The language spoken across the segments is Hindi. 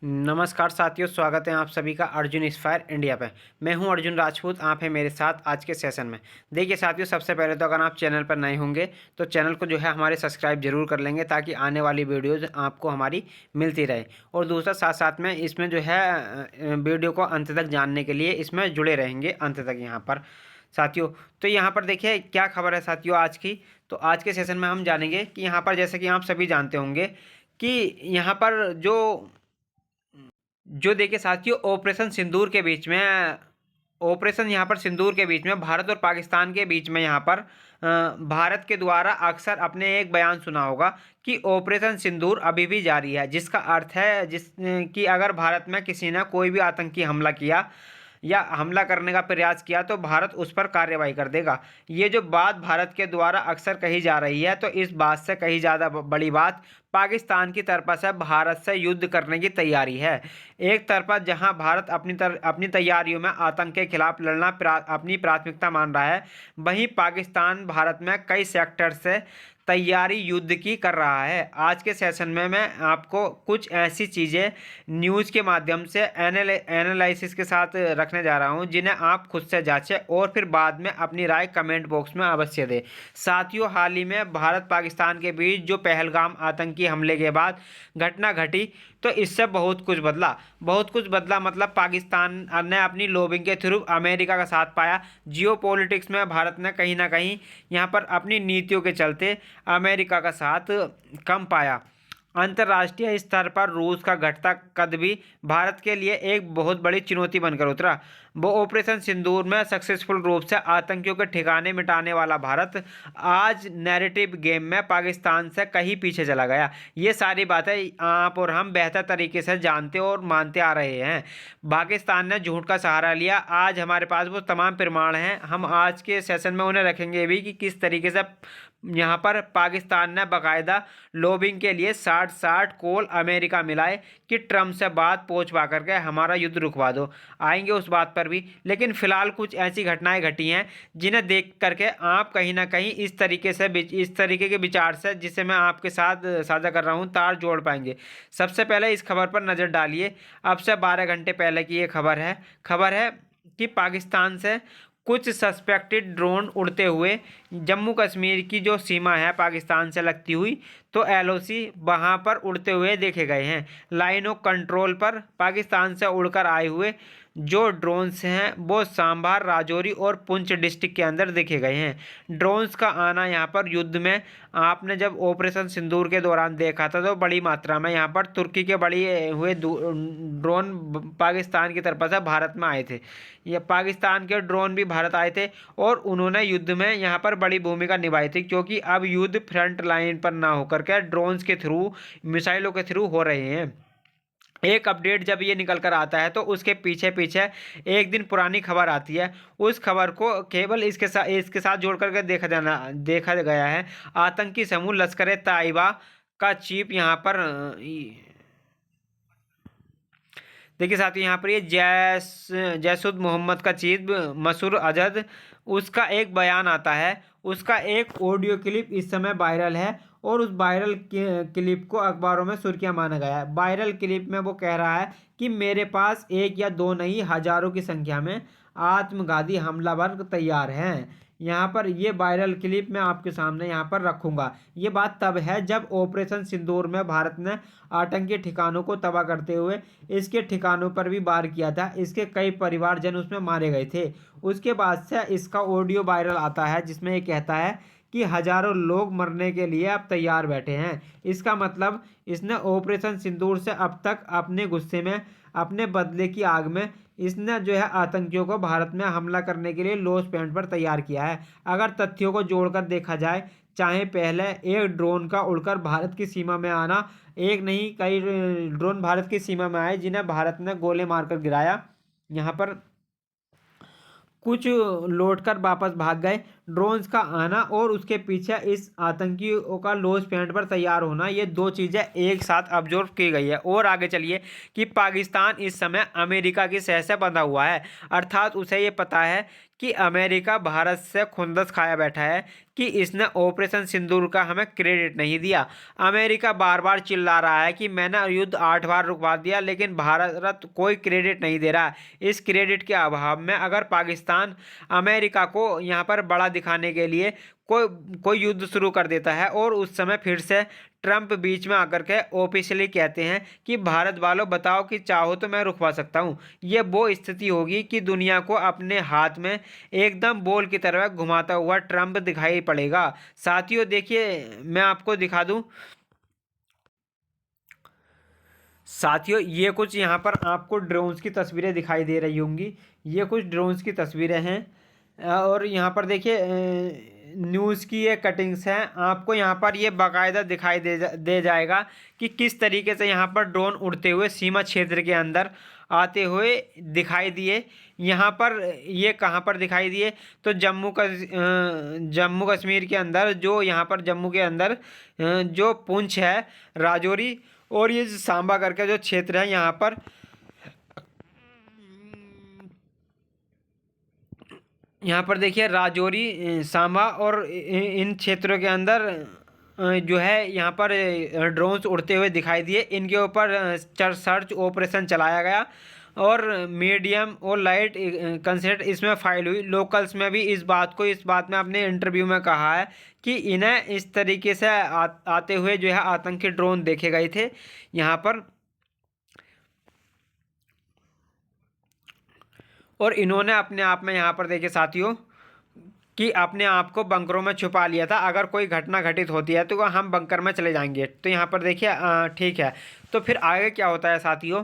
नमस्कार साथियों, स्वागत है आप सभी का अर्जुन इंस्पायर इंडिया पे। मैं हूं अर्जुन राजपूत, आप हैं मेरे साथ आज के सेशन में। देखिए साथियों, सबसे पहले तो अगर आप चैनल पर नए होंगे तो चैनल को जो है हमारे सब्सक्राइब जरूर कर लेंगे ताकि आने वाली वीडियोज़ आपको हमारी मिलती रहे। और दूसरा साथ साथ में इसमें जो है वीडियो को अंत तक जानने के लिए इसमें जुड़े रहेंगे अंत तक यहाँ पर साथियों। तो यहाँ पर देखिए क्या खबर है साथियों आज की। तो आज के सेशन में हम जानेंगे कि यहाँ पर जैसे कि आप सभी जानते होंगे कि यहाँ पर जो देखिए साथियों ऑपरेशन यहाँ पर सिंदूर के बीच में भारत और पाकिस्तान के बीच में यहाँ पर भारत के द्वारा अक्सर अपने एक बयान सुना होगा कि ऑपरेशन सिंदूर अभी भी जारी है, जिसका अर्थ है कि अगर भारत में किसी ने कोई भी आतंकी हमला किया या हमला करने का प्रयास किया तो भारत उस पर कार्रवाई कर देगा। ये जो बात भारत के द्वारा अक्सर कही जा रही है, तो इस बात से कहीं ज़्यादा बड़ी बात पाकिस्तान की तरफ से भारत से युद्ध करने की तैयारी है। एक तरफा जहां भारत अपनी तैयारियों में आतंक के खिलाफ लड़ना अपनी प्राथमिकता मान रहा है, वहीं पाकिस्तान भारत में कई सेक्टर से तैयारी युद्ध की कर रहा है। आज के सेशन में मैं आपको कुछ ऐसी चीज़ें न्यूज़ के माध्यम से एनालिसिस के साथ रखने जा रहा हूं, जिन्हें आप खुद से जांचें और फिर बाद में अपनी राय कमेंट बॉक्स में अवश्य दें। साथियों, हाल ही में भारत पाकिस्तान के बीच जो पहलगाम आतंकी हमले के बाद घटना घटी, तो इससे बहुत कुछ बदला मतलब पाकिस्तान ने अपनी लॉबिंग के थ्रू अमेरिका का साथ पाया। जियो पॉलिटिक्स में भारत ने कहीं ना कहीं यहाँ पर अपनी नीतियों के चलते अमेरिका का साथ कम पाया। अंतर्राष्ट्रीय स्तर पर रूस का घटता कद भी भारत के लिए एक बहुत बड़ी चुनौती बनकर उतरा। वो ऑपरेशन सिंदूर में सक्सेसफुल रूप से आतंकियों के ठिकाने मिटाने वाला भारत आज नैरेटिव गेम में पाकिस्तान से कहीं पीछे चला गया। ये सारी बातें आप और हम बेहतर तरीके से जानते और मानते आ रहे हैं। पाकिस्तान ने झूठ का सहारा लिया, आज हमारे पास वो तमाम प्रमाण हैं। हम आज के सेशन में उन्हें रखेंगे भी कि किस तरीके से यहाँ पर पाकिस्तान ने बाकायदा लॉबिंग के लिए 60 कॉल अमेरिका मिलाए कि ट्रम्प से बात पहुँचवा करके हमारा युद्ध रुकवा दो। आएंगे उस बात पर भी, लेकिन फिलहाल कुछ ऐसी घटनाएं घटी हैं जिन्हें देख करके आप कहीं ना कहीं इस तरीके के विचार से, जिसे मैं आपके साथ साझा कर रहा हूं, तार जोड़ पाएंगे। सबसे पहले इस खबर पर नज़र डालिए। अब से 12 घंटे पहले की ये खबर है कि पाकिस्तान से कुछ सस्पेक्टेड ड्रोन उड़ते हुए जम्मू कश्मीर की जो सीमा है पाकिस्तान से लगती हुई, तो एलओसी वहां पर उड़ते हुए देखे गए हैं। लाइन ऑफ कंट्रोल पर पाकिस्तान से उड़कर आए हुए जो ड्रोन्स हैं वो सांभर, राजौरी और पुंछ डिस्ट्रिक्ट के अंदर देखे गए हैं। ड्रोन्स का आना यहाँ पर युद्ध में आपने जब ऑपरेशन सिंदूर के दौरान देखा था तो बड़ी मात्रा में यहाँ पर तुर्की के बड़ी हुए ड्रोन पाकिस्तान की तरफ से भारत में आए थे। ये पाकिस्तान के ड्रोन भी भारत आए थे और उन्होंने युद्ध में यहाँ पर बड़ी भूमिका निभाई थी, क्योंकि अब युद्ध फ्रंट लाइन पर ना होकर के ड्रोन्स के थ्रू, मिसाइलों के थ्रू हो रहे हैं। एक अपडेट जब ये निकल कर आता है तो उसके पीछे पीछे एक दिन पुरानी खबर आती है। उस खबर को केवल इसके साथ जोड़ करके देखा गया है। आतंकी समूह लश्कर तैयबा का चीफ यहाँ पर देखिए साथियों, यहाँ पर ये जैसुद मोहम्मद का चीफ मसूर अजद, उसका एक बयान आता है। उसका एक ऑडियो क्लिप इस समय वायरल है और उस वायरल क्लिप को अखबारों में सुर्खियां माना गया है। वायरल क्लिप में वो कह रहा है कि मेरे पास एक या दो नहीं, हजारों की संख्या में आत्मघाती हमलावर तैयार हैं। यहाँ पर ये वायरल क्लिप मैं आपके सामने यहाँ पर रखूंगा। ये बात तब है जब ऑपरेशन सिंदूर में भारत ने आतंकी ठिकानों को तबाह करते हुए इसके ठिकानों पर भी वार किया था। इसके कई परिवारजन उसमें मारे गए थे। उसके बाद से इसका ऑडियो वायरल आता है जिसमें ये कहता है कि हजारों लोग मरने के लिए अब तैयार बैठे हैं। इसका मतलब इसने ऑपरेशन सिंदूर से अब तक अपने गुस्से में, अपने बदले की आग में इसने जो है आतंकियों को भारत में हमला करने के लिए लॉन्च पैड पर तैयार किया है। अगर तथ्यों को जोड़कर देखा जाए, चाहे पहले एक ड्रोन का उड़कर भारत की सीमा में आना, एक नहीं कई ड्रोन भारत की सीमा में आए जिन्हें भारत ने गोले मारकर गिराया। यहाँ पर कुछ लौटकर वापस भाग गए। ड्रोन्स का आना और उसके पीछे इस आतंकियों का लॉन्च पैड पर तैयार होना, ये दो चीज़ें एक साथ ऑब्जर्व की गई है। और आगे चलिए कि पाकिस्तान इस समय अमेरिका की सह से बंधा हुआ है, अर्थात उसे ये पता है कि अमेरिका भारत से खुंदस खाया बैठा है कि इसने ऑपरेशन सिंदूर का हमें क्रेडिट नहीं दिया। अमेरिका बार बार चिल्ला रहा है कि मैंने युद्ध 8 बार रुकवा दिया, लेकिन भारत कोई क्रेडिट नहीं दे रहा। इस क्रेडिट के अभाव में अगर पाकिस्तान अमेरिका को यहाँ पर बड़ा दिखाने के लिए कोई कोई युद्ध शुरू कर देता है और उस समय फिर से ट्रंप बीच में आकर के ऑफिशियली कहते हैं कि भारत वालों बताओ कि चाहो तो मैं रुकवा सकता हूँ, ये वो स्थिति होगी कि दुनिया को अपने हाथ में एकदम बॉल की तरह घुमाता हुआ ट्रंप दिखाई पड़ेगा। साथियों देखिए मैं आपको दिखा दूं, साथियों ये कुछ यहाँ पर आपको ड्रोन्स की तस्वीरें दिखाई दे रही होंगी, ये कुछ ड्रोन्स की तस्वीरें हैं। और यहाँ पर देखिए न्यूज़ की ये कटिंग्स हैं, आपको यहाँ पर ये बाकायदा दिखाई दे जाएगा कि किस तरीके से यहाँ पर ड्रोन उड़ते हुए सीमा क्षेत्र के अंदर आते हुए दिखाई दिए। यहाँ पर ये कहाँ पर दिखाई दिए, तो जम्मू कश्मीर के अंदर, जो यहाँ पर जम्मू के अंदर जो पुंछ है, राजौरी और ये सांबा करके जो क्षेत्र है, यहाँ पर देखिए राजौरी, सांबा और इन क्षेत्रों के अंदर जो है यहाँ पर ड्रोन्स उड़ते हुए दिखाई दिए। इनके ऊपर सर्च ऑपरेशन चलाया गया और मीडियम और लाइट कंसेंट इसमें फाइल हुई। लोकल्स में भी इस बात में अपने इंटरव्यू में कहा है कि इन्हें इस तरीके से आते हुए जो है आतंकी ड्रोन देखे गए थे यहाँ पर, और इन्होंने अपने आप में यहाँ पर देखिए साथियों कि अपने आप को बंकरों में छुपा लिया था। अगर कोई घटना घटित होती है तो हम बंकर में चले जाएंगे। तो यहाँ पर देखिए ठीक है, तो फिर आगे क्या होता है साथियों,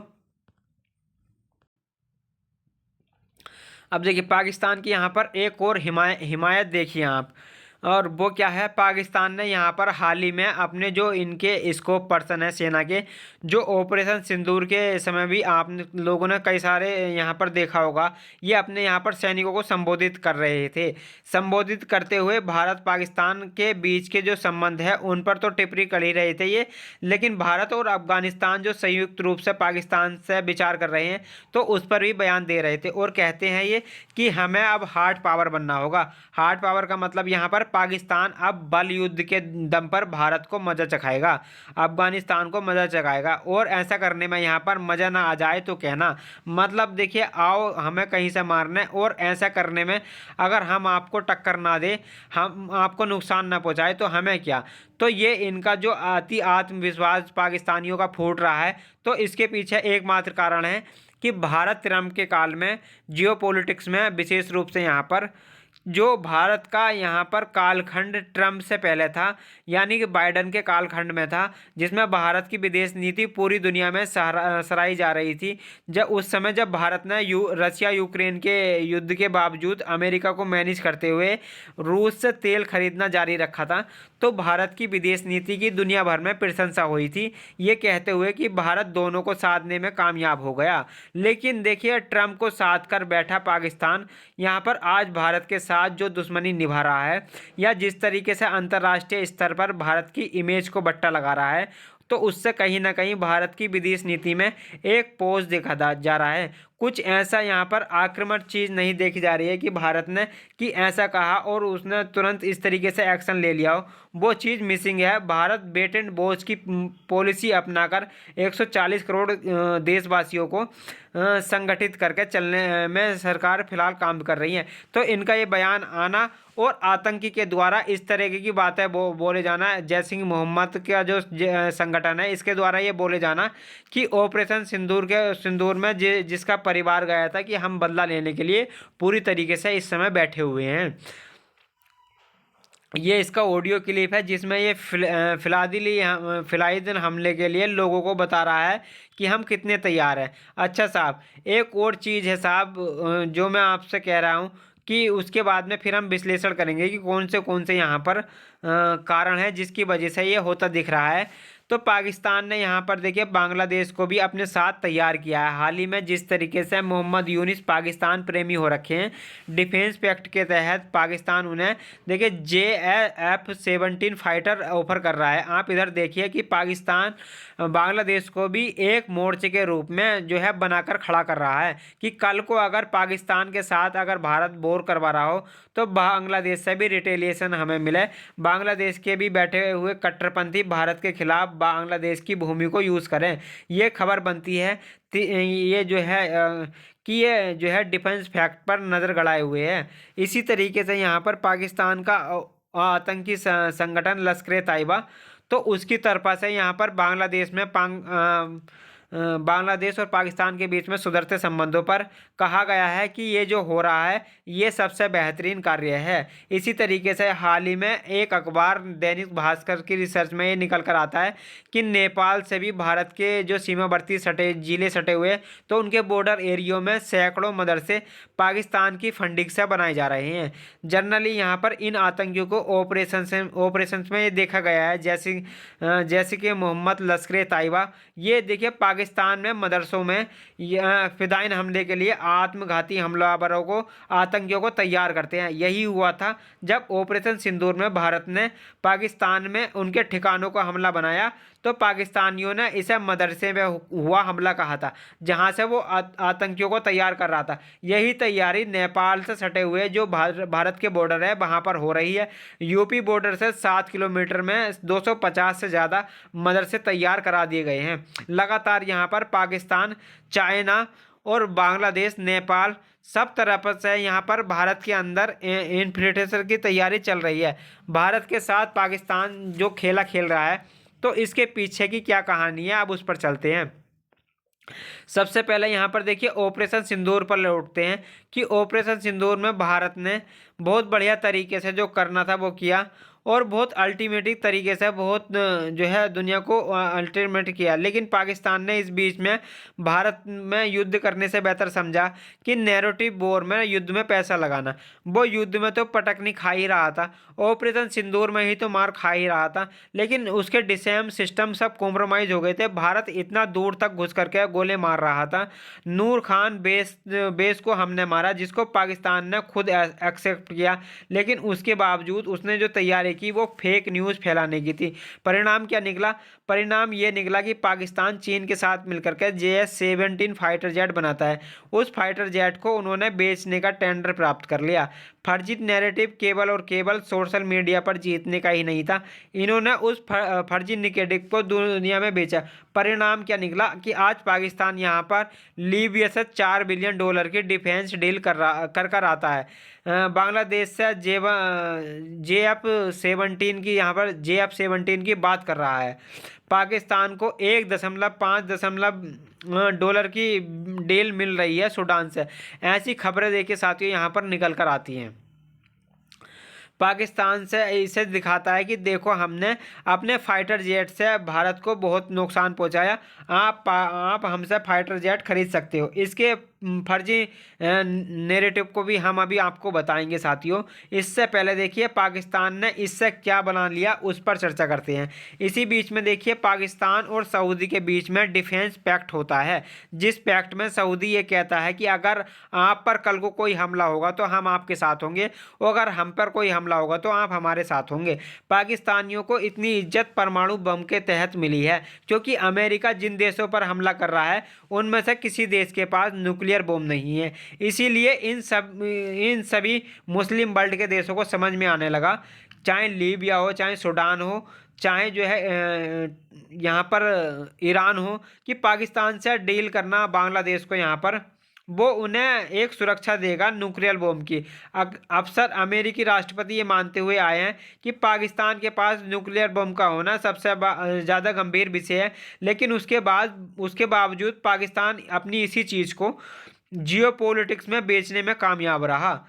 अब देखिए पाकिस्तान की यहाँ पर एक और हिमायत देखिए आप, और वो क्या है, पाकिस्तान ने यहाँ पर हाल ही में अपने जो इनके स्कोप पर्सन है सेना के, जो ऑपरेशन सिंदूर के समय भी आप लोगों ने कई सारे यहाँ पर देखा होगा, ये अपने यहाँ पर सैनिकों को संबोधित कर रहे थे। संबोधित करते हुए भारत पाकिस्तान के बीच के जो संबंध है उन पर तो टिप्पणी कर ही रहे थे ये, लेकिन भारत और अफगानिस्तान जो संयुक्त रूप से पाकिस्तान से विचार कर रहे हैं तो उस पर भी बयान दे रहे थे और कहते हैं ये कि हमें अब हार्ड पावर बनना होगा। हार्ड पावर का मतलब यहाँ पर पाकिस्तान अब बल युद्ध के दम पर भारत को मजा चखाएगा, अफगानिस्तान को मजा चखाएगा, और ऐसा करने में यहाँ पर मजा ना आ जाए तो कहना, मतलब देखिए आओ हमें कहीं से मारने, और ऐसा करने में अगर हम आपको टक्कर ना दे, हम आपको नुकसान ना पहुँचाए तो हमें क्या। तो ये इनका जो आत्मविश्वास पाकिस्तानियों का फूट रहा है, तो इसके पीछे एकमात्र कारण है कि भारत ट्रंप के काल में जियोपॉलिटिक्स में विशेष रूप से यहाँ पर जो भारत का यहाँ पर कालखंड ट्रंप से पहले था, यानी कि बाइडन के कालखंड में था, जिसमें भारत की विदेश नीति पूरी दुनिया में सराही जा रही थी। जब उस समय जब भारत ने रशिया यूक्रेन के युद्ध के बावजूद अमेरिका को मैनेज करते हुए रूस से तेल खरीदना जारी रखा था, तो भारत की विदेश नीति की दुनिया भर में प्रशंसा हुई थी, ये कहते हुए कि भारत दोनों को साधने में कामयाब हो गया। लेकिन देखिए ट्रंप को साध कर बैठा पाकिस्तान यहाँ पर आज भारत के साथ जो दुश्मनी निभा रहा है, या जिस तरीके से अंतर्राष्ट्रीय स्तर पर भारत की इमेज को बट्टा लगा रहा है, तो उससे कहीं ना कहीं भारत की विदेश नीति में एक पोज देखा जा रहा है। कुछ ऐसा यहाँ पर आक्रामक चीज़ नहीं देखी जा रही है कि भारत ने कि ऐसा कहा और उसने तुरंत इस तरीके से एक्शन ले लिया हो, वो चीज़ मिसिंग है। भारत वेट एंड वॉच की पॉलिसी अपनाकर 140 करोड़ देशवासियों को संगठित करके चलने में सरकार फिलहाल काम कर रही है। तो इनका ये बयान आना और आतंकी के द्वारा इस तरीके की बातें बोले जाना, जैश मोहम्मद का जो संगठन है इसके द्वारा ये बोले जाना कि ऑपरेशन सिंदूर में जिसका परिवार गया था कि हम बदला लेने के लिए पूरी तरीके से इस समय बैठे हुए हैं। ये इसका ऑडियो क्लिप है जिसमें ये फिलाइदिन हमले के लिए लोगों को बता रहा है कि हम कितने तैयार हैं। अच्छा साहब, एक और चीज़ है साहब जो मैं आपसे कह रहा हूँ कि उसके बाद में फिर हम विश्लेषण करेंगे कि कौन से यहाँ पर कारण है जिसकी वजह से ये होता दिख रहा है। तो पाकिस्तान ने यहाँ पर देखिए बांग्लादेश को भी अपने साथ तैयार किया है। हाल ही में जिस तरीके से मोहम्मद यूनिस पाकिस्तान प्रेमी हो रखे हैं, डिफेंस पैक्ट के तहत पाकिस्तान उन्हें देखिए JF-17 फाइटर ऑफर कर रहा है। आप इधर देखिए कि पाकिस्तान बांग्लादेश को भी एक मोर्चे के रूप में जो है बनाकर खड़ा कर रहा है कि कल को अगर पाकिस्तान के साथ अगर भारत बोर करवा रहा हो तो बांग्लादेश से भी रिटेलिएशन हमें मिले। बांग्लादेश के भी बैठे हुए कट्टरपंथी भारत के खिलाफ बांग्लादेश की भूमि को यूज़ करें, ये खबर बनती है। ये जो है कि ये जो है डिफेंस फैक्ट पर नज़र गड़ाए हुए हैं। इसी तरीके से यहाँ पर पाकिस्तान का आतंकी संगठन लश्कर-ए-तैयबा, तो उसकी तरफा से यहाँ पर बांग्लादेश में बांग्लादेश और पाकिस्तान के बीच में सुधरते संबंधों पर कहा गया है कि ये जो हो रहा है ये सबसे बेहतरीन कार्य है। इसी तरीके से हाल ही में एक अखबार दैनिक भास्कर की रिसर्च में ये निकल कर आता है कि नेपाल से भी भारत के जो सीमावर्ती जिले सटे हुए, तो उनके बॉर्डर एरियो में सैकड़ों मदरसे पाकिस्तान की फंडिंग से बनाए जा रहे हैं। जनरली यहाँ पर इन आतंकियों को ऑपरेशन में ये देखा गया है, जैसे कि मोहम्मद लश्कर-ए-तैयबा, ये देखिए पाकिस्तान में मदरसों में फिदाइन हमले के लिए आत्मघाती हमलावरों को, आतंकियों को तैयार करते हैं। यही हुआ था जब ऑपरेशन सिंदूर में भारत ने पाकिस्तान में उनके ठिकानों को हमला बनाया, तो पाकिस्तानियों ने इसे मदरसे में हुआ हमला कहा था, जहां से वो आतंकियों को तैयार कर रहा था। यही तैयारी नेपाल से सटे हुए जो भारत के बॉर्डर है वहां पर हो रही है। यूपी बॉर्डर से 7 किलोमीटर में 250 से ज़्यादा मदरसे तैयार करा दिए गए हैं। लगातार यहाँ पर पाकिस्तान, चाइना और बांग्लादेश, नेपाल सब तरफ से यहाँ पर भारत के अंदर इन्फिल्ट्रेशन की तैयारी चल रही है। भारत के साथ पाकिस्तान जो खेला खेल रहा है, तो इसके पीछे की क्या कहानी है, अब उस पर चलते हैं। सबसे पहले यहाँ पर देखिए ऑपरेशन सिंदूर पर लौटते हैं कि ऑपरेशन सिंदूर में भारत ने बहुत बढ़िया तरीके से जो करना था वो किया, और बहुत अल्टीमेटिक तरीके से बहुत जो है दुनिया को अल्टीमेट किया। लेकिन पाकिस्तान ने इस बीच में भारत में युद्ध करने से बेहतर समझा कि नैरेटिव वॉर में युद्ध में पैसा लगाना। वो युद्ध में तो पटकनी खा ही रहा था, ऑपरेशन सिंदूर में ही तो मार खा ही रहा था, लेकिन उसके डिसेम सिस्टम सब कॉम्प्रोमाइज़ हो गए थे। भारत इतना दूर तक घुस करके गोले मार रहा था। नूर खान बेस को हमने मारा, जिसको पाकिस्तान ने खुद एक्सेप्ट किया, लेकिन उसके बावजूद उसने जो तैयारी की वो फेक न्यूज़ फैलाने की थी। परिणाम क्या निकला? परिणाम ये निकला कि पाकिस्तान चीन के साथ मिलकर के JS-17 फाइटर जेट बनाता है। उस फाइटर जेट को उन्होंने बेचने का टेंडर प्राप्त कर लिया। फर्जी नैरेटिव केवल सोशल मीडिया पर जीतने का ही नहीं था, इन्होंने उस फर्जी नैरेटिव को दुनिया में बेचा। परिणाम क्या निकला कि आज पाकिस्तान यहाँ पर लीबिया से $4 बिलियन की डिफेंस डील कर आता है। बांग्लादेश से JF-17 की यहाँ पर JF-17 की बात कर रहा है। पाकिस्तान को $1.5 की डील मिल रही है सूडान से। ऐसी खबरें देखिए साथियों यहाँ पर निकल कर आती हैं। पाकिस्तान से इसे दिखाता है कि देखो हमने अपने फाइटर जेट से भारत को बहुत नुकसान पहुंचाया, आप हमसे फाइटर जेट खरीद सकते हो। इसके फर्जी नैरेटिव को भी हम अभी आपको बताएंगे साथियों। इससे पहले देखिए पाकिस्तान ने इससे क्या बना लिया, उस पर चर्चा करते हैं। इसी बीच में देखिए पाकिस्तान और सऊदी के बीच में डिफेंस पैक्ट होता है, जिस पैक्ट में सऊदी ये कहता है कि अगर आप पर कल को कोई हमला होगा तो हम आपके साथ होंगे, और अगर हम पर कोई हमला होगा तो आप हमारे साथ होंगे। पाकिस्तानियों को इतनी इज्जत परमाणु बम के तहत मिली है क्योंकि अमेरिका जिन देशों पर हमला कर रहा है उनमें से किसी देश के पास न्यूक्लियर बम नहीं है। इसीलिए इन सभी मुस्लिम वर्ल्ड के देशों को समझ में आने लगा, चाहे लीबिया हो, चाहे सूडान हो, चाहे जो है यहाँ पर ईरान हो, कि पाकिस्तान से डील करना बांग्लादेश को यहाँ पर वो उन्हें एक सुरक्षा देगा न्यूक्लियर बम की। अक्सर अमेरिकी राष्ट्रपति ये मानते हुए आए हैं कि पाकिस्तान के पास न्यूक्लियर बम का होना सबसे ज़्यादा गंभीर विषय है, लेकिन उसके बावजूद पाकिस्तान अपनी इसी चीज़ को जियोपॉलिटिक्स में बेचने में कामयाब रहा।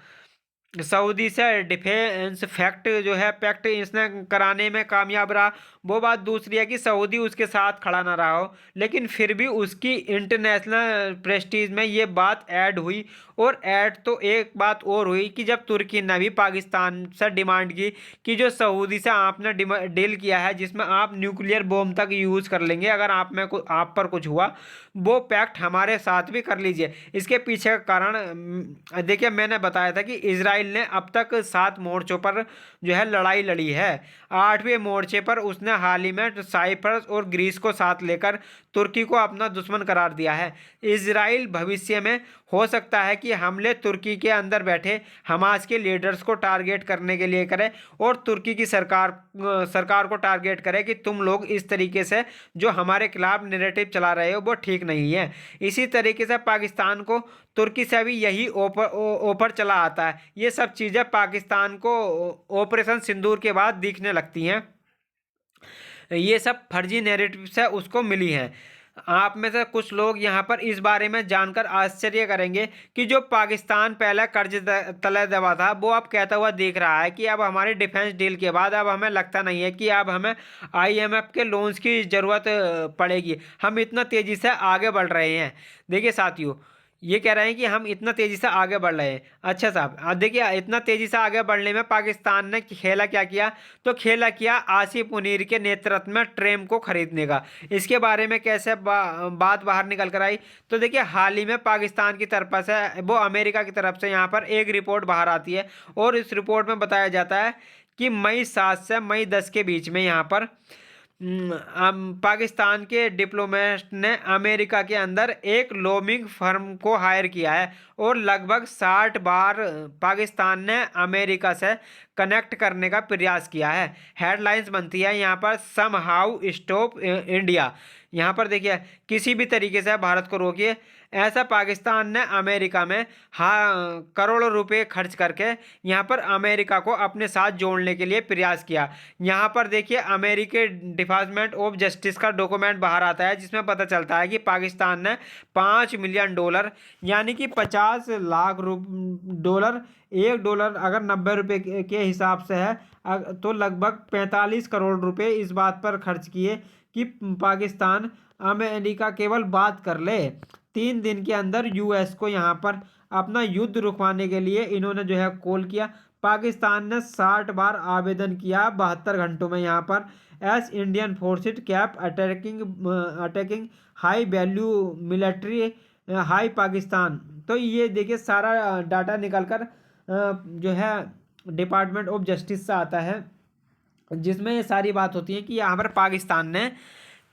सऊदी से डिफेंस फैक्ट जो है पैक्ट इसने कराने में कामयाब रहा। वो बात दूसरी है कि सऊदी उसके साथ खड़ा ना रहा हो, लेकिन फिर भी उसकी इंटरनेशनल प्रेस्टीज में ये बात ऐड हुई। और ऐड तो एक बात और हुई कि जब तुर्की ने भी पाकिस्तान से डिमांड की कि जो सऊदी से आपने डील किया है जिसमें आप न्यूक्लियर बॉम्ब तक यूज़ कर लेंगे अगर आप पर कुछ हुआ, वो पैक्ट हमारे साथ भी कर लीजिए। इसके पीछे का कारण देखिए, मैंने बताया था कि इजराइल ने अब तक 7 मोर्चों पर जो है लड़ाई लड़ी है। 8वें मोर्चे पर उसने हाल ही में साइप्रस और ग्रीस को साथ लेकर तुर्की को अपना दुश्मन करार दिया है। इजराइल भविष्य में हो सकता है कि हमले तुर्की के अंदर बैठे हमास के लीडर्स को टारगेट करने के लिए करे और तुर्की की सरकार को टारगेट करे कि तुम लोग इस तरीके से जो हमारे खिलाफ नैरेटिव चला रहे हो वो ठीक नहीं है। इसी तरीके से पाकिस्तान को तुर्की से भी यही ऑफर चला आता है। ये सब चीज़ें पाकिस्तान को ऑपरेशन सिंदूर के बाद दिखने लगती हैं। ये सब फर्जी नैरेटिव से उसको मिली हैं। आप में से कुछ लोग यहाँ पर इस बारे में जानकर आश्चर्य करेंगे कि जो पाकिस्तान पहले कर्ज तले दबा था वो अब कहता हुआ दिख रहा है कि अब हमारी डिफेंस डील के बाद अब हमें लगता नहीं है कि अब हमें आईएमएफ के लोन्स की ज़रूरत पड़ेगी, हम इतना तेज़ी से आगे बढ़ रहे हैं। देखिए साथियों, ये कह रहे हैं कि हम इतना तेज़ी से आगे बढ़ रहे हैं। अच्छा साहब, अब देखिए इतना तेज़ी से आगे बढ़ने में पाकिस्तान ने खेला क्या किया, तो खेला किया आसिफ मुनीर के नेतृत्व में ट्रेम को खरीदने का। इसके बारे में कैसे बात बाहर निकल कर आई, तो देखिए हाल ही में पाकिस्तान की तरफ से वो अमेरिका की तरफ से यहाँ पर एक रिपोर्ट बाहर आती है और इस रिपोर्ट में बताया जाता है कि मई 7 से मई 10 के बीच में यहाँ पर पाकिस्तान के डिप्लोमेट ने अमेरिका के अंदर एक लॉबिंग फर्म को हायर किया है और लगभग 60 बार पाकिस्तान ने अमेरिका से कनेक्ट करने का प्रयास किया है। हेडलाइंस बनती है यहाँ पर सम हाउ स्टॉप इंडिया। यहाँ पर देखिए, किसी भी तरीके से भारत को रोकिए। ऐसा पाकिस्तान ने अमेरिका में करोड़ों रुपए खर्च करके यहाँ पर अमेरिका को अपने साथ जोड़ने के लिए प्रयास किया। यहाँ पर देखिए अमेरिकी डिपार्टमेंट ऑफ जस्टिस का डॉक्यूमेंट बाहर आता है जिसमें पता चलता है कि पाकिस्तान ने $5 मिलियन यानी कि 50 लाख डॉलर, $1 अगर 90 रुपये के हिसाब से है तो लगभग 45 करोड़ रुपए इस बात पर खर्च किए कि पाकिस्तान अमेरिका केवल बात कर ले। 3 दिन के अंदर यूएस को यहाँ पर अपना युद्ध रुकवाने के लिए इन्होंने जो है कॉल किया। पाकिस्तान ने 60 बार आवेदन किया 72 घंटों में यहाँ पर S Indian forces cap attacking high value military high Pakistan. तो ये देखिए सारा डाटा निकल कर जो है डिपार्टमेंट ऑफ जस्टिस से आता है जिसमें ये सारी बात होती है कि यहाँ पर पाकिस्तान ने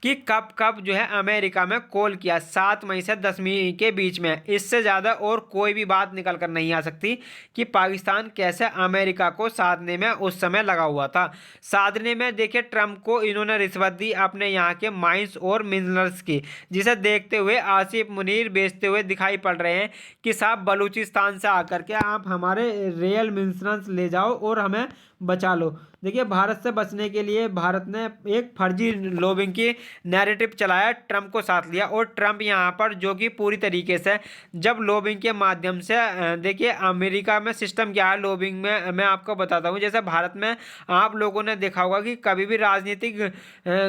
कि कब कब जो है अमेरिका में कॉल किया 7 मई से 10 मई के बीच में। इससे ज़्यादा और कोई भी बात निकल कर नहीं आ सकती कि पाकिस्तान कैसे अमेरिका को साधने में उस समय लगा हुआ था। साधने में देखिए ट्रंप को इन्होंने रिश्वत दी अपने यहाँ के माइंस और मिनरल्स की, जिसे देखते हुए आसिफ मुनीर बेचते हुए दिखाई पड़ रहे हैं कि साहब बलूचिस्तान से आकर के आप हमारे रियल मिनरल्स ले जाओ और हमें बचा लो। देखिए भारत से बचने के लिए भारत ने एक फर्जी लॉबिंग की नैरेटिव चलाया, ट्रंप को साथ लिया और ट्रंप यहाँ पर जो कि पूरी तरीके से जब लॉबिंग के माध्यम से देखिए अमेरिका में सिस्टम क्या है लॉबिंग में मैं आपको बताता हूँ। जैसे भारत में आप लोगों ने देखा होगा कि कभी भी राजनीतिक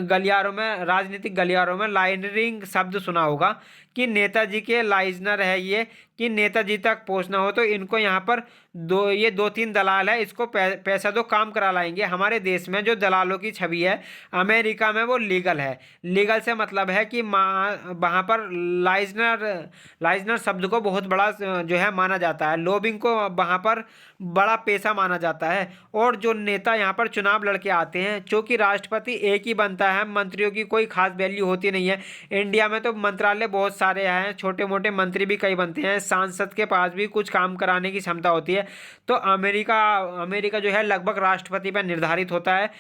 गलियारों में लाइनरिंग शब्द सुना होगा कि नेताजी के लाइजनर है ये, कि नेताजी तक पहुंचना हो तो इनको यहाँ पर 2-3 दलाल है, इसको पैसा दो काम करा लाएंगे। हमारे देश में जो दलालों की छवि है अमेरिका में वो लीगल है। लीगल से मतलब है कि वहाँ पर लाइजनर शब्द को बहुत बड़ा जो है माना जाता है, लॉबिंग को वहाँ पर बड़ा पैसा माना जाता है। और जो नेता यहाँ पर चुनाव लड़के आते हैं, चूँकि राष्ट्रपति एक ही बनता है, मंत्रियों की कोई खास वैल्यू होती नहीं है। इंडिया में तो मंत्रालय बहुत सारे हैं, छोटे मोटे मंत्री भी कई बनते हैं, सांसद के पास भी कुछ काम कराने की क्षमता होती है। तो अमेरिका जो है लगभग राष्ट्रपति पर निर्धारित होता है।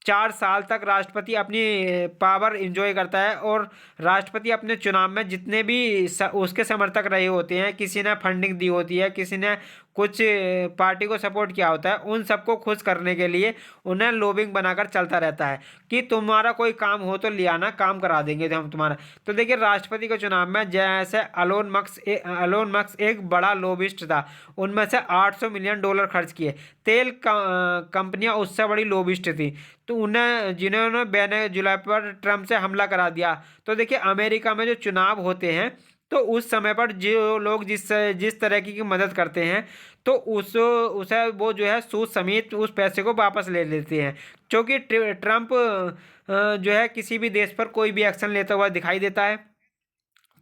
4 साल तक राष्ट्रपति अपनी पावर इंजॉय करता है और राष्ट्रपति अपने चुनाव में जितने भी उसके समर्थक रहे होते हैं, किसी ने फंडिंग दी होती है, किसी ने कुछ पार्टी को सपोर्ट किया होता है, उन सबको खुश करने के लिए उन्हें लोबिंग बनाकर चलता रहता है कि तुम्हारा कोई काम हो तो ले आना, काम करा देंगे हम तुम्हारा। तो देखिए राष्ट्रपति के चुनाव में जैसे अलोन मस्क एक बड़ा लोबिस्ट था, उनमें से $800 मिलियन खर्च किए। तेल कंपनियां उससे बड़ी लोबिस्ट थी, तो उन्हें जिन्होंने वेनेजुएला पर ट्रंप से हमला करा दिया। तो देखिए अमेरिका में जो चुनाव होते हैं तो उस समय पर जो लोग जिस जिस तरह की मदद करते हैं तो उसे वो जो है सूद समेत उस पैसे को वापस ले लेते हैं, क्योंकि ट्रंप जो है किसी भी देश पर कोई भी एक्शन लेता हुआ दिखाई देता है।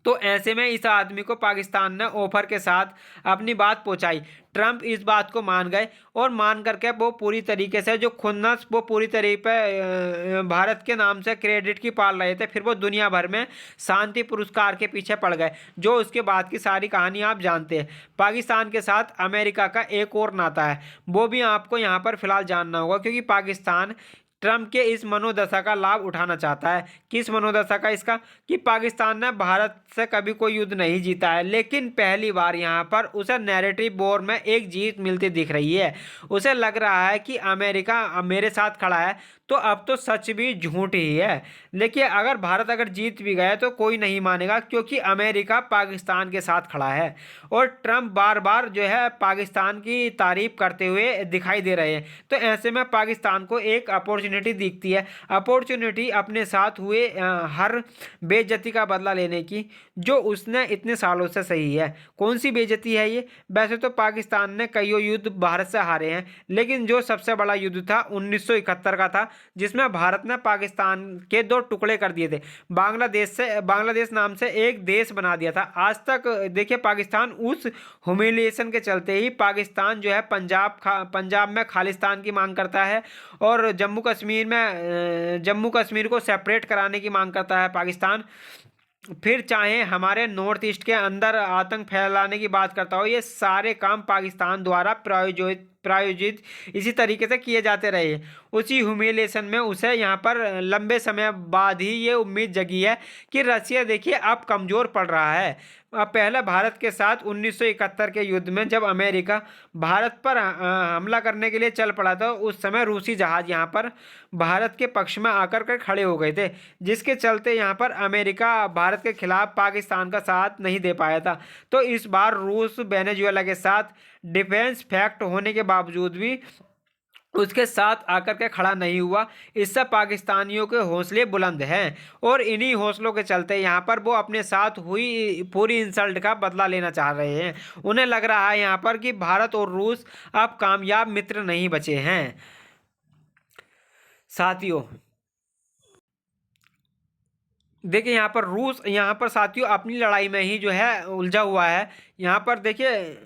तो ऐसे में इस आदमी को पाकिस्तान ने ऑफर के साथ अपनी बात पहुंचाई। ट्रंप इस बात को मान गए और मान करके वो पूरी तरीके से जो खुन्नस वो पूरी तरीके पे भारत के नाम से क्रेडिट की पाल रहे थे, फिर वो दुनिया भर में शांति पुरस्कार के पीछे पड़ गए, जो उसके बाद की सारी कहानी आप जानते हैं। पाकिस्तान के साथ अमेरिका का एक और नाता है, वो भी आपको यहाँ पर फिलहाल जानना होगा, क्योंकि पाकिस्तान ट्रंप के इस मनोदशा का लाभ उठाना चाहता है। किस मनोदशा का? इसका कि पाकिस्तान ने भारत से कभी कोई युद्ध नहीं जीता है, लेकिन पहली बार यहाँ पर उसे नैरेटिव वॉर में एक जीत मिलती दिख रही है। उसे लग रहा है कि अमेरिका मेरे साथ खड़ा है तो अब तो सच भी झूठ ही है। देखिए अगर जीत भी गया तो कोई नहीं मानेगा, क्योंकि अमेरिका पाकिस्तान के साथ खड़ा है और ट्रंप बार बार जो है पाकिस्तान की तारीफ करते हुए दिखाई दे रहे हैं। तो ऐसे में पाकिस्तान को एक अपॉर्चुनिटी दिखती है, अपॉर्चुनिटी अपने साथ हुए हर बेइज्जती का बदला लेने की, जो उसने इतने सालों से सही है। कौन सी बेइज्जती है ये? वैसे तो पाकिस्तान ने कईयों युद्ध भारत से हारे हैं, लेकिन जो सबसे बड़ा युद्ध था 1971 का था, जिसमें भारत ने पाकिस्तान के 2 टुकड़े कर दिए थे। बांग्लादेश नाम से एक देश बना दिया था। आज तक देखिए पाकिस्तान उस ह्यूमिलिएशन के चलते ही पाकिस्तान जो है पंजाब में खालिस्तान की मांग करता है और जम्मू कश्मीर को सेपरेट कराने की मांग करता है पाकिस्तान। फिर चाहे हमारे नॉर्थ ईस्ट के अंदर आतंक फैलाने की बात करता हो, ये सारे काम पाकिस्तान द्वारा प्रायोजित इसी तरीके से किए जाते रहे। उसी ह्यूमिलेशन में उसे यहाँ पर लंबे समय बाद ही ये उम्मीद जगी है कि रसिया देखिए अब कमज़ोर पड़ रहा है। अब पहले भारत के साथ 1971 के युद्ध में जब अमेरिका भारत पर हमला करने के लिए चल पड़ा था, उस समय रूसी जहाज यहाँ पर भारत के पक्ष में आकर के खड़े हो गए थे, जिसके चलते यहाँ पर अमेरिका भारत के खिलाफ पाकिस्तान का साथ नहीं दे पाया था। तो इस बार रूस वेनेजुएला के साथ डिफेंस फैक्ट होने के बावजूद भी उसके साथ आकर के खड़ा नहीं हुआ। इससे पाकिस्तानियों के हौसले बुलंद हैं और इन्हीं हौसलों के चलते यहाँ पर वो अपने साथ हुई पूरी इंसल्ट का बदला लेना चाह रहे हैं। उन्हें लग रहा है यहाँ पर कि भारत और रूस अब कामयाब मित्र नहीं बचे हैं। साथियों देखिए यहाँ पर रूस यहाँ पर साथियों अपनी लड़ाई में ही जो है उलझा हुआ है। यहाँ पर देखिए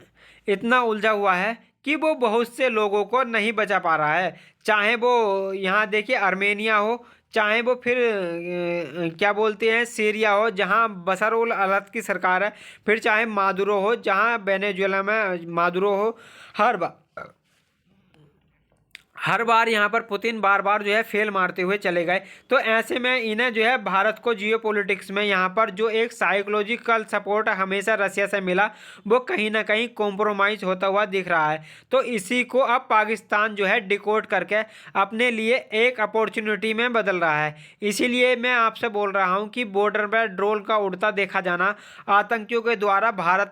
इतना उलझा हुआ है कि वो बहुत से लोगों को नहीं बचा पा रहा है। चाहे वो यहाँ देखिए आर्मेनिया हो, चाहे वो फिर क्या बोलते हैं सीरिया हो जहाँ बशर उल असद की सरकार है, फिर चाहे मादुरो हो जहाँ वेनेजुएला में मादुरो हो। हर बार यहाँ पर पुतिन बार बार जो है फेल मारते हुए चले गए। तो ऐसे में इन्हें जो है भारत को जियो पॉलिटिक्स में यहाँ पर जो एक साइकोलॉजिकल सपोर्ट हमेशा रसिया से मिला, वो कहीं ना कहीं कॉम्प्रोमाइज होता हुआ दिख रहा है। तो इसी को अब पाकिस्तान जो है डिकोड करके अपने लिए एक अपॉर्चुनिटी में बदल रहा है। इसीलिए मैं आपसे बोल रहा हूँ कि बॉर्डर पर ड्रोन का उड़ता देखा जाना, आतंकियों के द्वारा भारत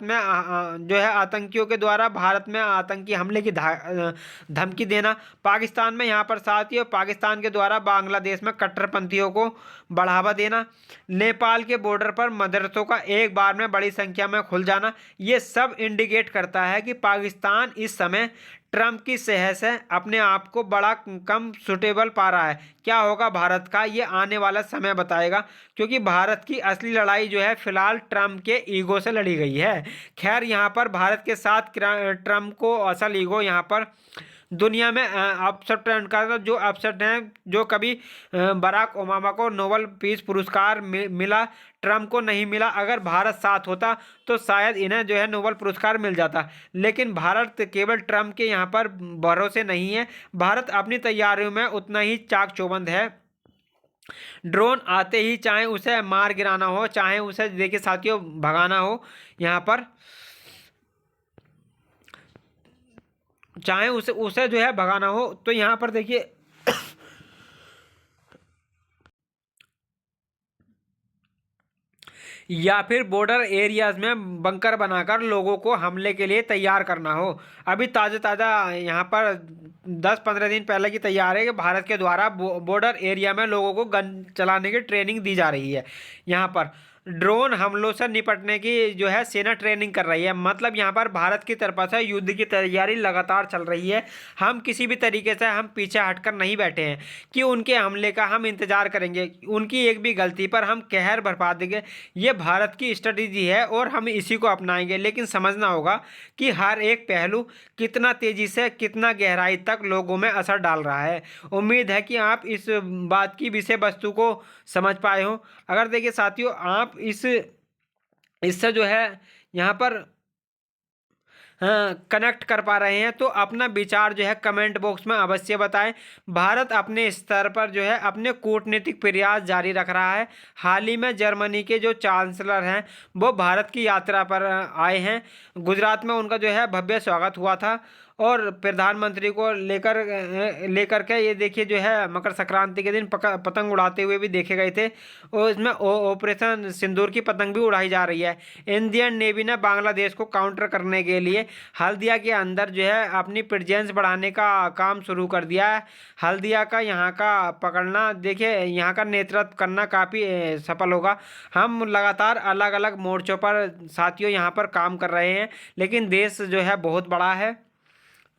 में आतंकी हमले की धमकी देना, पाकिस्तान में यहाँ पर साथियों पाकिस्तान के द्वारा बांग्लादेश में कट्टरपंथियों को बढ़ावा देना, नेपाल के बॉर्डर पर मदरसों का एक बार में बड़ी संख्या में खुल जाना, ये सब इंडिकेट करता है कि पाकिस्तान इस समय ट्रंप की सेहत से अपने आप को बड़ा कम सुटेबल पा रहा है। क्या होगा भारत का, ये आने वाला समय बताएगा, क्योंकि भारत की असली लड़ाई जो है फिलहाल ट्रंप के ईगो से लड़ी गई है। खैर यहाँ पर भारत के साथ ट्रंप को असल ईगो यहाँ पर दुनिया में अपसेट ट्रेंड का था, जो अपसेट हैं जो कभी बराक ओबामा को नोबेल पीस पुरस्कार मिला, ट्रंप को नहीं मिला। अगर भारत साथ होता तो शायद इन्हें जो है नोबेल पुरस्कार मिल जाता, लेकिन भारत केवल ट्रंप के यहाँ पर भरोसे नहीं है। भारत अपनी तैयारियों में उतना ही चाक चौबंद है। ड्रोन आते ही चाहे उसे मार गिराना हो, चाहे उसे देखिए साथियों भगाना हो, यहाँ पर चाहे उसे उसे जो है भगाना हो, तो यहाँ पर देखिए या फिर बॉर्डर एरियाज में बंकर बनाकर लोगों को हमले के लिए तैयार करना हो। अभी ताज़ा ताज़ा यहाँ पर 10-15 दिन पहले की तैयार है कि भारत के द्वारा बॉर्डर एरिया में लोगों को गन चलाने की ट्रेनिंग दी जा रही है। यहाँ पर ड्रोन हमलों से निपटने की जो है सेना ट्रेनिंग कर रही है। मतलब यहाँ पर भारत की तरफ से युद्ध की तैयारी लगातार चल रही है। हम किसी भी तरीके से हम पीछे हटकर नहीं बैठे हैं कि उनके हमले का हम इंतजार करेंगे, उनकी एक भी गलती पर हम कहर बरपा देंगे। ये भारत की स्ट्रेटेजी है और हम इसी को अपनाएंगे। लेकिन समझना होगा कि हर एक पहलू कितना तेजी से, कितना गहराई तक लोगों में असर डाल रहा है। उम्मीद है कि आप इस बात की विषय वस्तु को समझ पाए हो। अगर देखिए साथियों, आप इससे जो है यहाँ पर कनेक्ट कर पा रहे हैं, तो अपना विचार जो है कमेंट बॉक्स में अवश्य बताएं। भारत अपने स्तर पर जो है अपने कूटनीतिक प्रयास जारी रख रहा है। हाल ही में जर्मनी के जो चांसलर हैं वो भारत की यात्रा पर आए हैं। गुजरात में उनका जो है भव्य स्वागत हुआ था और प्रधानमंत्री को लेकर के ये देखिए जो है मकर संक्रांति के दिन पतंग उड़ाते हुए भी देखे गए थे। और इसमें ऑपरेशन सिंदूर की पतंग भी उड़ाई जा रही है। इंडियन नेवी ने बांग्लादेश को काउंटर करने के लिए हल्दिया के अंदर जो है अपनी प्रेजेंस बढ़ाने का काम शुरू कर दिया है। हल्दिया का यहाँ का पकड़ना, देखिए यहाँ का नेतृत्व करना काफ़ी सफल होगा। हम लगातार अलग अलग मोर्चों पर साथियों यहाँ पर काम कर रहे हैं, लेकिन देश जो है बहुत बड़ा है,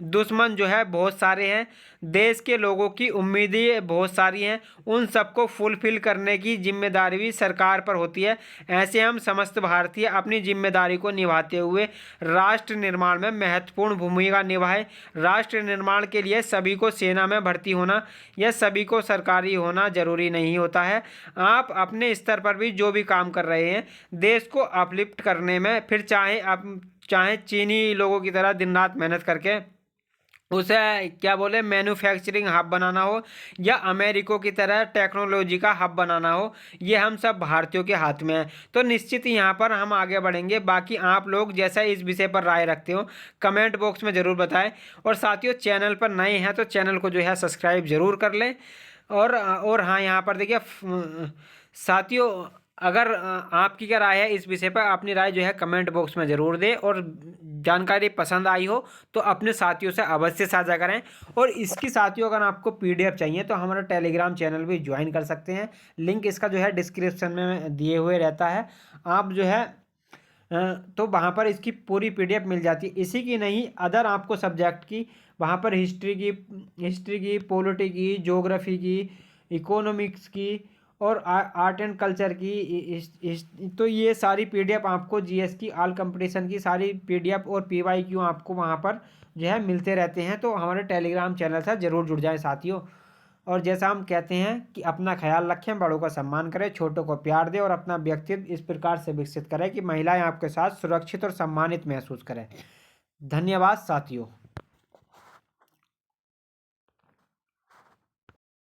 दुश्मन जो है बहुत सारे हैं, देश के लोगों की उम्मीदें बहुत सारी हैं। उन सबको फुलफिल करने की जिम्मेदारी भी सरकार पर होती है। ऐसे हम समस्त भारतीय अपनी जिम्मेदारी को निभाते हुए राष्ट्र निर्माण में महत्वपूर्ण भूमिका निभाएं। राष्ट्र निर्माण के लिए सभी को सेना में भर्ती होना या सभी को सरकारी होना जरूरी नहीं होता है। आप अपने स्तर पर भी जो भी काम कर रहे हैं देश को अपलिफ्ट करने में, फिर चाहे चीनी लोगों की तरह दिन रात मेहनत करके उसे क्या बोले मैन्युफैक्चरिंग हब बनाना हो या अमेरिका की तरह टेक्नोलॉजी का हब बनाना हो, ये हम सब भारतीयों के हाथ में है। तो निश्चित ही यहाँ पर हम आगे बढ़ेंगे। बाकी आप लोग जैसा इस विषय पर राय रखते हो कमेंट बॉक्स में ज़रूर बताएं। और साथियों, चैनल पर नए हैं तो चैनल को जो है सब्सक्राइब ज़रूर कर लें। और हाँ, यहाँ पर देखिए साथियों, अगर आपकी क्या राय है इस विषय पर, अपनी राय जो है कमेंट बॉक्स में ज़रूर दें। और जानकारी पसंद आई हो तो अपने साथियों से अवश्य साझा करें। और इसकी साथियों, अगर आपको पीडीएफ चाहिए तो हमारा टेलीग्राम चैनल भी ज्वाइन कर सकते हैं। लिंक इसका जो है डिस्क्रिप्शन में दिए हुए रहता है। आप जो है तो वहाँ पर इसकी पूरी पीडीएफ मिल जाती है। इसी की नहीं, अदर आपको सब्जेक्ट की वहाँ पर हिस्ट्री की, पॉलिटी की, ज्योग्राफी की, इकोनॉमिक्स की और आर्ट एंड कल्चर की, तो ये सारी पीडीएफ आपको जीएस की ऑल कंपटीशन की सारी पीडीएफ और पीवाईक्यू आपको वहाँ पर जो है मिलते रहते हैं। तो हमारे टेलीग्राम चैनल से ज़रूर जुड़ जाएं साथियों। और जैसा हम कहते हैं कि अपना ख्याल रखें, बड़ों का सम्मान करें, छोटों को प्यार दें और अपना व्यक्तित्व इस प्रकार से विकसित करें कि महिलाएं आपके साथ सुरक्षित और सम्मानित महसूस करें। धन्यवाद साथियों।